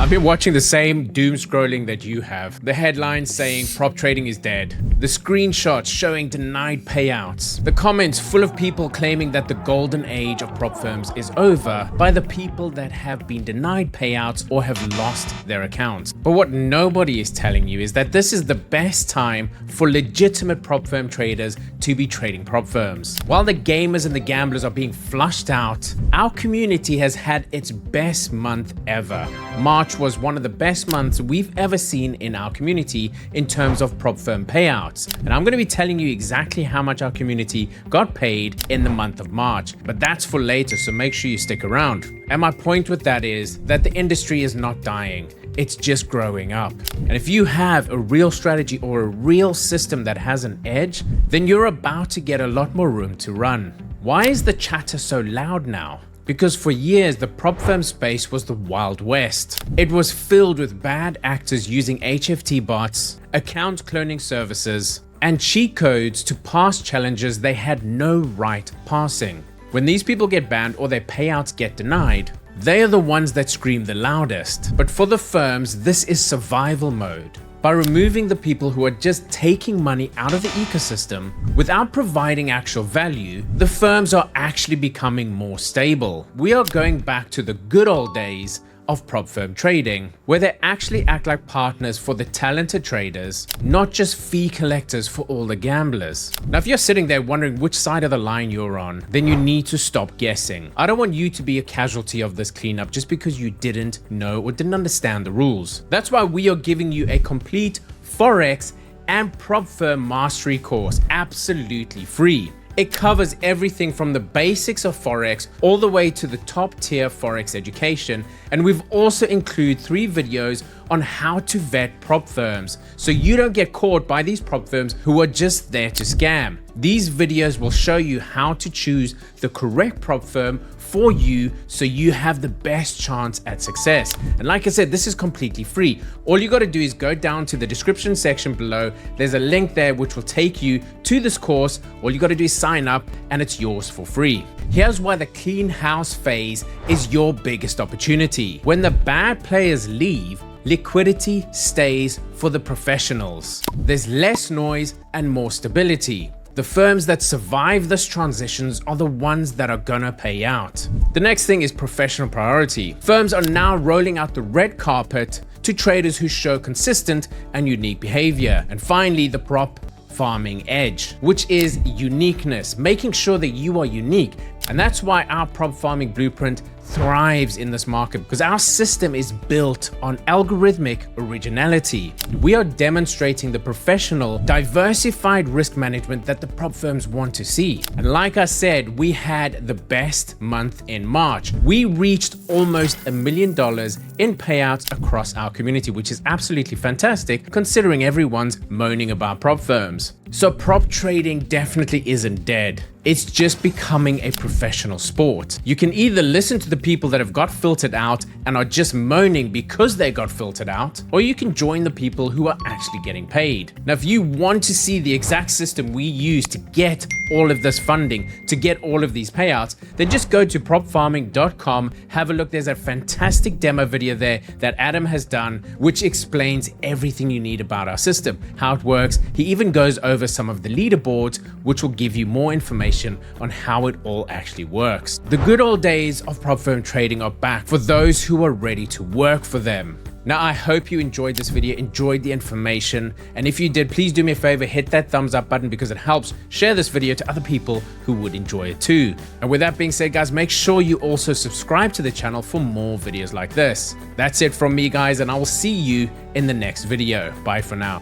I've been watching the same doom scrolling that you have. The headlines saying prop trading is dead. The screenshots showing denied payouts. The comments full of people claiming that the golden age of prop firms is over by the people that have been denied payouts or have lost their accounts. But what nobody is telling you is that this is the best time for legitimate prop firm traders to be trading prop firms. While the gamers and the gamblers are being flushed out, our community has had its best month ever. March was one of the best months we've ever seen in our community in terms of prop firm payouts. And I'm going to be telling you exactly how much our community got paid in the month of March. But that's for later, so make sure you stick around. And my point with that is that the industry is not dying. It's just growing up. And if you have a real strategy or a real system that has an edge, then you're about to get a lot more room to run. Why is the chatter so loud now? Because for years, the prop firm space was the Wild West. It was filled with bad actors using HFT bots, account cloning services, and cheat codes to pass challenges they had no right passing. When these people get banned or their payouts get denied, they are the ones that scream the loudest. But for the firms, this is survival mode. By removing the people who are just taking money out of the ecosystem without providing actual value, the firms are actually becoming more stable. We are going back to the good old days of prop firm trading, where they actually act like partners for the talented traders, not just fee collectors for all the gamblers. Now, if you're sitting there wondering which side of the line you're on, then you need to stop guessing. I don't want you to be a casualty of this cleanup just because you didn't know or didn't understand the rules. That's why we are giving you a complete Forex and prop firm mastery course, absolutely free. It covers everything from the basics of Forex all the way to the top tier Forex education. And we've also included 3 videos on how to vet prop firms so you don't get caught by these prop firms who are just there to scam. These videos will show you how to choose the correct prop firm for you so you have the best chance at success. And like I said, this is completely free. All you got to do is go down to the description section below. There's a link there which will take you to this course. All you got to do is sign up and it's yours for free. Here's why the clean house phase is your biggest opportunity. When the bad players leave, liquidity stays for the professionals. There's less noise and more stability. The firms that survive this transitions are the ones that are gonna pay out. The next thing is professional priority. Firms are now rolling out the red carpet to traders who show consistent and unique behavior. And finally, the prop farming edge, which is uniqueness, making sure that you are unique. And that's why our prop farming blueprint thrives in this market, because our system is built on algorithmic originality. We are demonstrating the professional, diversified risk management that the prop firms want to see. And like I said, we had the best month in March. We reached almost $1 million in payouts across our community, which is absolutely fantastic considering everyone's moaning about prop firms. So prop trading definitely isn't dead. It's just becoming a professional sport. You can either listen to the people that have got filtered out and are just moaning because they got filtered out, or you can join the people who are actually getting paid. Now, if you want to see the exact system we use to get all of this funding, to get all of these payouts, then just go to propfarming.com, have a look. There's a fantastic demo video there that Adam has done, which explains everything you need about our system, how it works. He even goes over some of the leaderboards, which will give you more information on how it all actually works. The good old days of prop firm trading are back for those who are ready to work for them. Now, I hope you enjoyed this video, enjoyed the information. And if you did, please do me a favor, hit that thumbs up button because it helps share this video to other people who would enjoy it too. And with that being said, guys, make sure you also subscribe to the channel for more videos like this. That's it from me, guys, and I will see you in the next video. Bye for now.